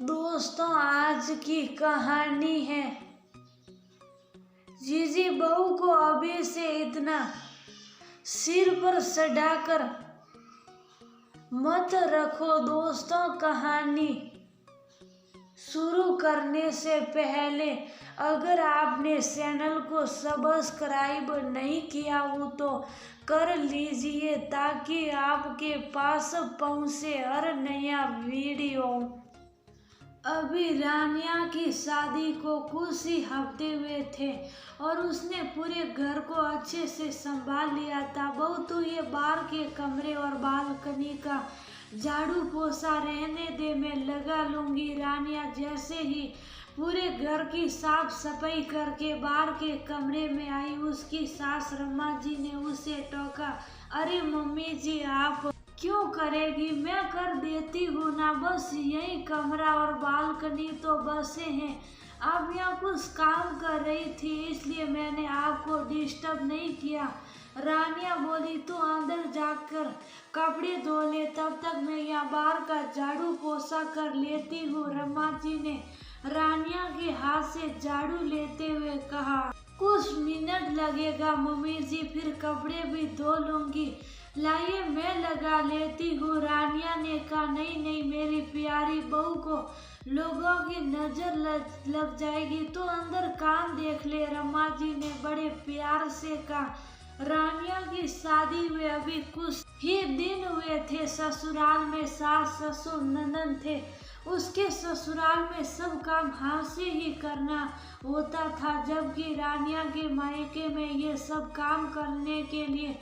दोस्तों, आज की कहानी है। जीजी बहू को अभी से इतना सिर पर चढ़ाकर मत रखो। दोस्तों, कहानी शुरू करने से पहले अगर आपने चैनल को सब्सक्राइब नहीं किया हो तो कर लीजिए ताकि आपके पास पहुंचे हर नया वीडियो। अभी रानिया की शादी को कुछ ही हफ्ते हुए थे और उसने पूरे घर को अच्छे से संभाल लिया था। बहू तो ये बाहर के कमरे और बालकनी का झाड़ू पोछा रहने दे, मैं लगा लूंगी। रानिया जैसे ही पूरे घर की साफ सफाई करके बाहर के कमरे में आई, उसकी सास रमा जी ने उसे टोका। अरे मम्मी जी, आप क्यों करेगी, मैं कर देती हूँ ना, बस यही कमरा और बालकनी तो बसे हैं। आप यहाँ कुछ काम कर रही थी इसलिए मैंने आपको डिस्टर्ब नहीं किया। रानिया बोली, तू अंदर जाकर कपड़े धो ले, तब तक मैं यहाँ बाहर का झाड़ू पोछा कर लेती हूँ। रमा जी ने रानिया के हाथ से झाड़ू लेते हुए कहा। कुछ मिनट लगेगा मम्मी जी, फिर कपड़े भी धो लूंगी। लाइए मैं लगा लेती हूँ। रानिया ने कहा। नहीं नहीं मेरी प्यारी बहू को लोगों की नजर लग जाएगी, तो अंदर काम देख ले। रमा जी ने बड़े प्यार से कहा। रानिया की शादी हुए अभी कुछ ही दिन हुए थे। ससुराल में सास ससुर ननद थे। उसके ससुराल में सब काम हाथ से ही करना होता था, जबकि रानिया के मायके में ये सब काम करने के लिए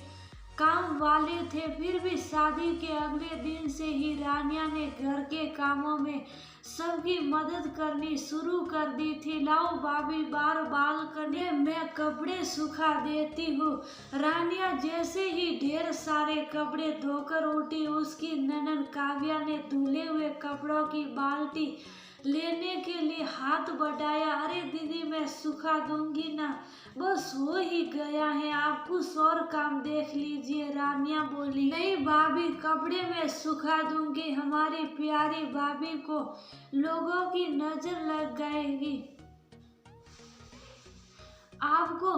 काम वाले थे। फिर भी शादी के अगले दिन से ही रानिया ने घर के कामों में सबकी मदद करनी शुरू कर दी थी। लाओ भाभी, बार बालकनी में कपड़े सुखा देती हूँ। रानिया जैसे ही ढेर सारे कपड़े धोकर उठी, उसकी ननद काव्या ने धुले हुए कपड़ों की बाल्टी लेने के लिए हाथ बढ़ाया। अरे दीदी, मैं सुखा दूंगी ना, बस हो ही गया है, आप कुछ और काम देख लीजिए। रानिया बोली। नहीं भाभी, कपड़े मैं सुखा दूंगी, हमारी प्यारी भाभी को लोगों की नजर लग जाएगी। आपको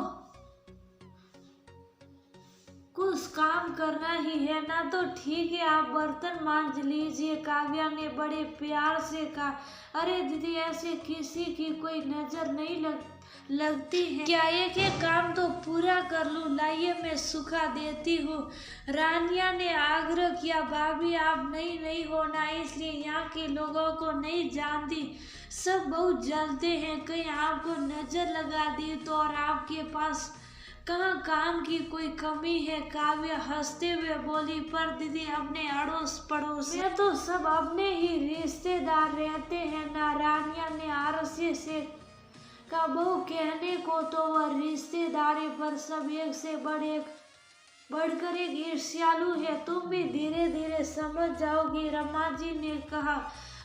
कुछ काम करना ही है ना, तो ठीक है, आप बर्तन मांज लीजिए। काव्या ने बड़े प्यार से कहा। अरे दीदी, ऐसे किसी की कोई नजर नहीं लगती है क्या, एक काम तो पूरा कर लूं। लाइए मैं सुखा देती हूँ। रानिया ने आग्रह किया। भाभी, आप नहीं होना, इसलिए यहाँ के लोगों को नहीं जानती, सब बहुत जलते हैं, कहीं आपको नजर लगा दी तो। और आपके पास कहाँ काम की कोई कमी है। काव्या हंसते हुए बोली। पर दीदी, अपने अड़ोस पड़ोस में तो सब अपने ही रिश्तेदार रहते हैं ना। रानिया ने आरसी से का बहू कहने को तो वह रिश्तेदारी पर सब एक से बढ़कर एक ईर्ष्यालु है, तुम भी धीरे धीरे समझ जाओगी। रमा जी ने कहा।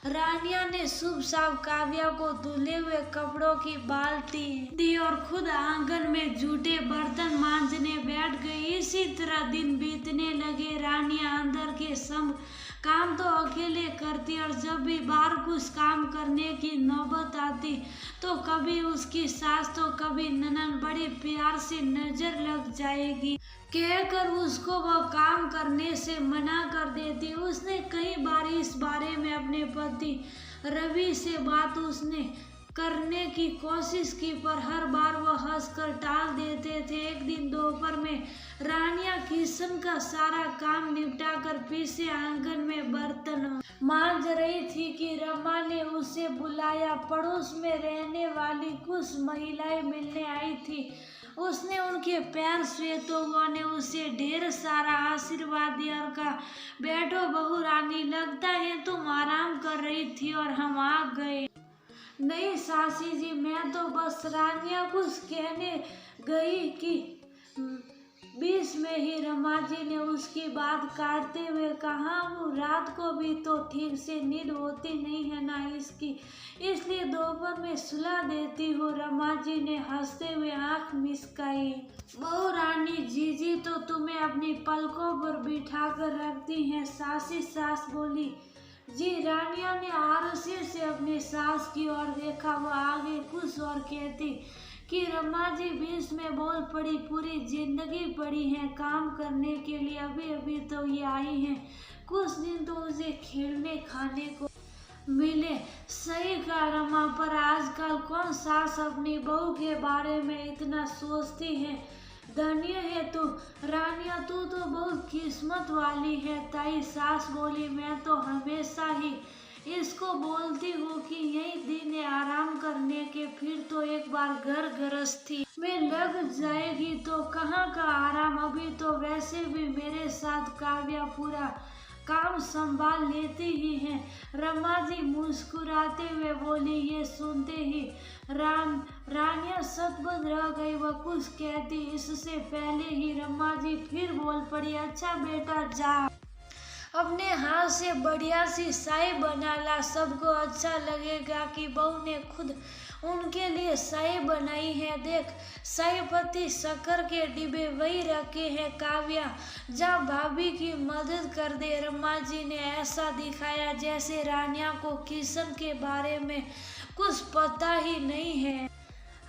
रानिया ने शुभ शाम काव्या को धुले हुए कपड़ों की बाल्टी दी और खुद आंगन में जूठे बर्तन मांजने बैठ गई। इसी तरह दिन बीतने लगे। रानिया अंदर के सब काम तो अकेले करती और जब भी बाहर कुछ काम करने की नौबत आती तो कभी उसकी सास तो कभी ननद बड़े प्यार से नजर लग जाएगी कहकर उसको वह काम करने से मना कर देती। उसने कई बार इस बारे में अपने पति रवि से बात उसने करने की कोशिश की, पर हर बार वह हंसकर टाल देते थे। एक दिन दोपहर में रानिया किचन का सारा काम निपटाकर पीछे आंगन में बर्तन मांज रही थी कि रमा ने उसे बुलाया। पड़ोस में रहने वाली कुछ महिलाएं मिलने आई थी। उसने उनके पैर छुए तो उन्होंने उसे ढेर सारा आशीर्वाद दिया और कहा, बैठो बहू रानी, लगता है तुम आराम कर रही थी और हम आ गए। नहीं सासी जी, मैं तो बस रानिया कुछ कहने गई कि बीच में ही रमा जी ने उसकी बात काटते हुए कहा, वो रात को भी तो ठीक से नींद होती नहीं है ना इसकी, इसलिए दोपहर में सुला देती हूँ। रमा जी ने हंसते हुए आंख मिचकाई। बहू रानी, जीजी तो तुम्हें अपनी पलकों पर बिठा कर रखती हैं। सासी सास बोली। जी। रानिया ने आरसे से अपनी सास की ओर देखा। वह आगे कुछ और कहती कि रमा जी बीच में बोल पड़ी, पूरी जिंदगी पड़ी है काम करने के लिए, अभी अभी तो ये आई हैं, कुछ दिन तो उसे खेलने खाने को मिले। सही कहा रमा, पर आजकल कौन सास अपनी बहू के बारे में इतना सोचती है। धन्य है तू रानिया, तू तो बहुत किस्मत वाली है। ताई सास बोली, मैं तो हमेशा ही इसको बोलती हूँ कि यही दिन है आराम करने के, फिर तो एक बार घर गृहस्थी में लग जाएगी तो कहाँ का आराम। अभी तो वैसे भी मेरे साथ काव्या पूरा काम संभाल लेती ही हैं। रमा जी मुस्कुराते हुए बोली। ये सुनते ही रानिया सतबद रह गई। वह कुछ कहती इससे पहले ही रमा जी फिर बोल पड़ी, अच्छा बेटा जा, अपने हाथ से बढ़िया सी चाय बना ला, सबको अच्छा लगेगा कि बहू ने खुद उनके लिए चाय बनाई है। देख चाय पत्ती शक्कर के डिब्बे वही रखे हैं। काव्या जा भाभी की मदद कर दे। रमा जी ने ऐसा दिखाया जैसे रानिया को किशन के बारे में कुछ पता ही नहीं है।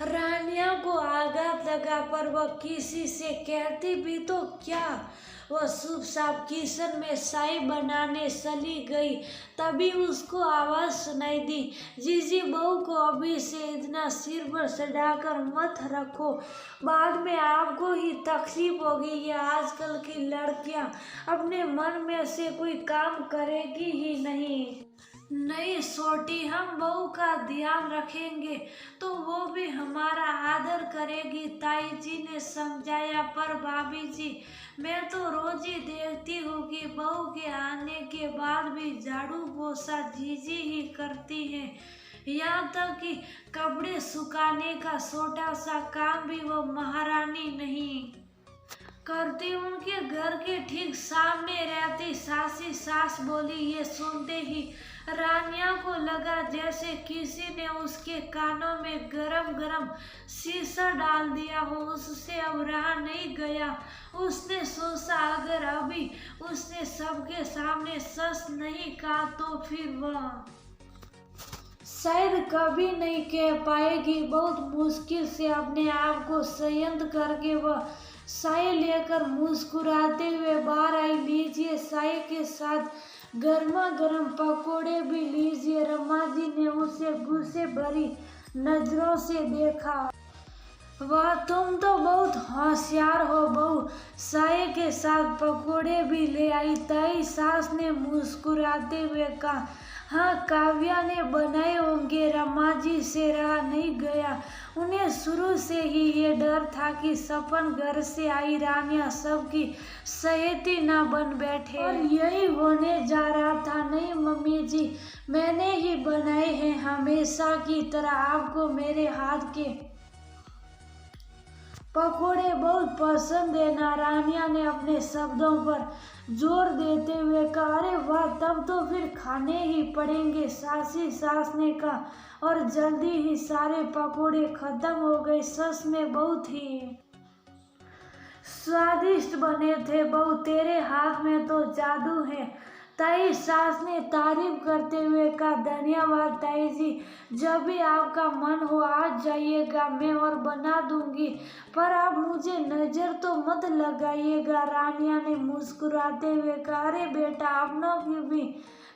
रानिया को आघात लगा, पर वह किसी से कहती भी तो क्या। वह चुपचाप किचन में चाय बनाने चली गई। तभी उसको आवाज सुनाई दी, जीजी बहू को अभी से इतना सिर पर चढ़ाकर मत रखो, बाद में आपको ही तकलीफ होगी। ये आजकल की लड़कियां अपने मन में से कोई काम करेगी ही नहीं छोटी, हम बहू का ध्यान रखेंगे तो वो भी हमारा आदर करेगी, ताई जी ने समझाया। पर भाभी जी, मैं तो रोज ही देखती हूँ कि बहू के आने के बाद भी झाड़ू पोछा जीजी ही करती हैं, यहाँ तक कि कपड़े सुखाने का छोटा सा काम भी वो महारानी नहीं करती। उनके घर के ठीक सामने रहती सासी सास बोली। ये सुनते ही रानिया को लगा जैसे किसी ने उसके कानों में गरम गरम शीशा डाल दिया हो। उससे अब रहा नहीं गया। उसने सोचा अगर अभी उसने सबके सामने सच नहीं कहा तो फिर वह शायद कभी नहीं कह पाएगी। बहुत मुश्किल से अपने आप को संयत करके वह चाय लेकर मुस्कुराते हुए बाहर आई। लीजिए चाय के साथ गर्मा गर्म पकोड़े भी लीजिए। रमा जी ने उसे गुस्से भरी नजरों से देखा। वाह, तुम तो बहुत होशियार हो बहू, चाय के साथ पकोड़े भी ले आई। ताई सास ने मुस्कुराते हुए कहा, हाँ काव्या ने बनाए होंगे। रमा जी से रहा नहीं गया। उन्हें शुरू से ही ये डर था कि सपन घर से आई रानिया सबकी सहेती ना बन बैठे, और यही होने जा रहा था। नहीं मम्मी जी, मैंने ही बनाए हैं, हमेशा की तरह आपको मेरे हाथ के पकोड़े बहुत पसंद है ना। रानिया ने अपने शब्दों पर जोर देते हुए कहा। अरे वाह, तब तो फिर खाने ही पड़ेंगे, सासी सास ने कहा, और जल्दी ही सारे पकोड़े खत्म हो गए। सच में बहुत ही स्वादिष्ट बने थे बहू, तेरे हाथ में तो जादू है। ताई सास ने तारीफ करते हुए कहा, धन्यवाद ताई जी, जब भी आपका मन हो आ जाइएगा, मैं और बना दूंगी, पर आप मुझे नजर तो मत लगाइएगा। रानिया ने मुस्कुराते हुए कहा, अरे बेटा, अपनों की भी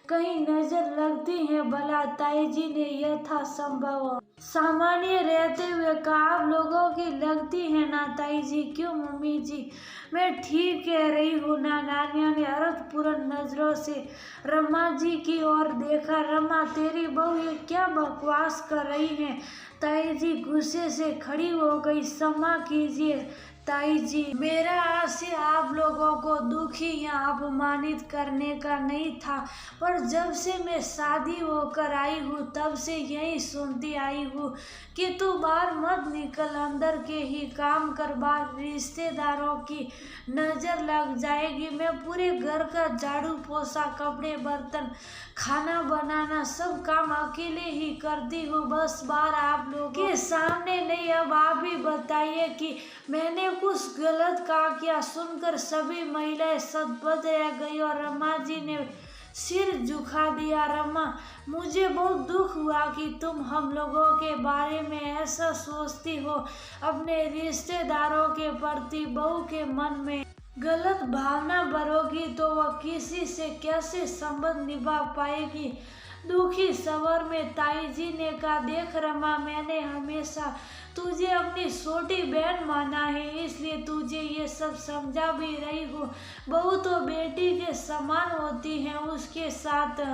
कहीं नजर लगती है भला। ताई जी ने यथासंभव सामान्य रहते हुए कहा, आप लोगों की लगती है ना ताई जी। क्यों मम्मी जी, मैं ठीक कह रही हूँ ना। रानिया ने अर्थपूर्ण नजरों से रमा जी की ओर देखा। रमा, तेरी बहू ये क्या बकवास कर रही है। ताई जी गुस्से से खड़ी हो गई। क्षमा कीजिए ताई जी, मेरा आशय आप लोगों को दुखी या अपमानित करने का नहीं था, पर जब से मैं शादी होकर आई हूँ तब से यही सुनती आई हूँ कि तू बाहर मत निकल, अंदर के ही काम कर, बाहर रिश्तेदारों की नज़र लग जाएगी। मैं पूरे घर का झाड़ू पोछा, कपड़े बर्तन, खाना बनाना सब काम अकेले ही करती हूँ, बस बाहर आप लोगों के सामने नहीं। अब आप ही बताइए कि मैंने कुछ गलत कहा क्या। सुनकर सभी महिलाएं सतबद रह गई और रमा जी ने सिर झुका दिया। रमा, मुझे बहुत दुख हुआ कि तुम हम लोगों के बारे में ऐसा सोचती हो। अपने रिश्तेदारों के प्रति बहू के मन में गलत भावना बढ़ोगी तो वह किसी से कैसे संबंध निभा पाएगी। दुखी स्वर में ताई जी ने कहा, देख रमा, मैंने हमेशा तुझे अपनी छोटी बहन माना है, इसलिए तुझे ये सब समझा भी रही हूँ। बहू तो बेटी के समान होती है, उसके साथ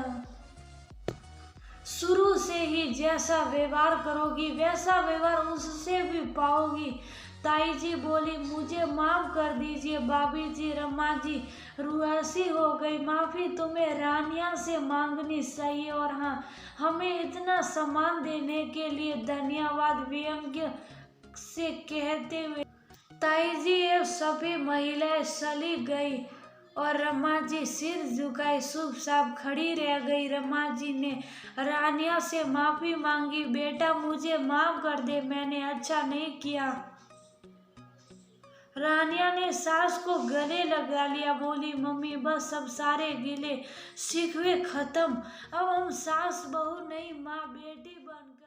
शुरू से ही जैसा व्यवहार करोगी वैसा व्यवहार उससे भी पाओगी। ताई जी बोली, मुझे माफ कर दीजिए भाभी जी। रमा जी रुआसी हो गई। माफी तुम्हें रानिया से मांगनी चाहिए। और हाँ, हमें इतना सम्मान देने के लिए धन्यवाद, व्यंग्य से कहते हुए ताई जी एवं सभी महिलाएं चली गई और रमा जी सिर झुकाए चुपचाप खड़ी रह गई। रमा जी ने रानिया से माफी मांगी, बेटा मुझे माफ कर दे, मैंने अच्छा नहीं किया। रानिया ने सास को गले लगा लिया, बोली, मम्मी बस अब सारे गिले शिकवे खत्म। अब हम सास बहू नहीं, माँ बेटी बनकर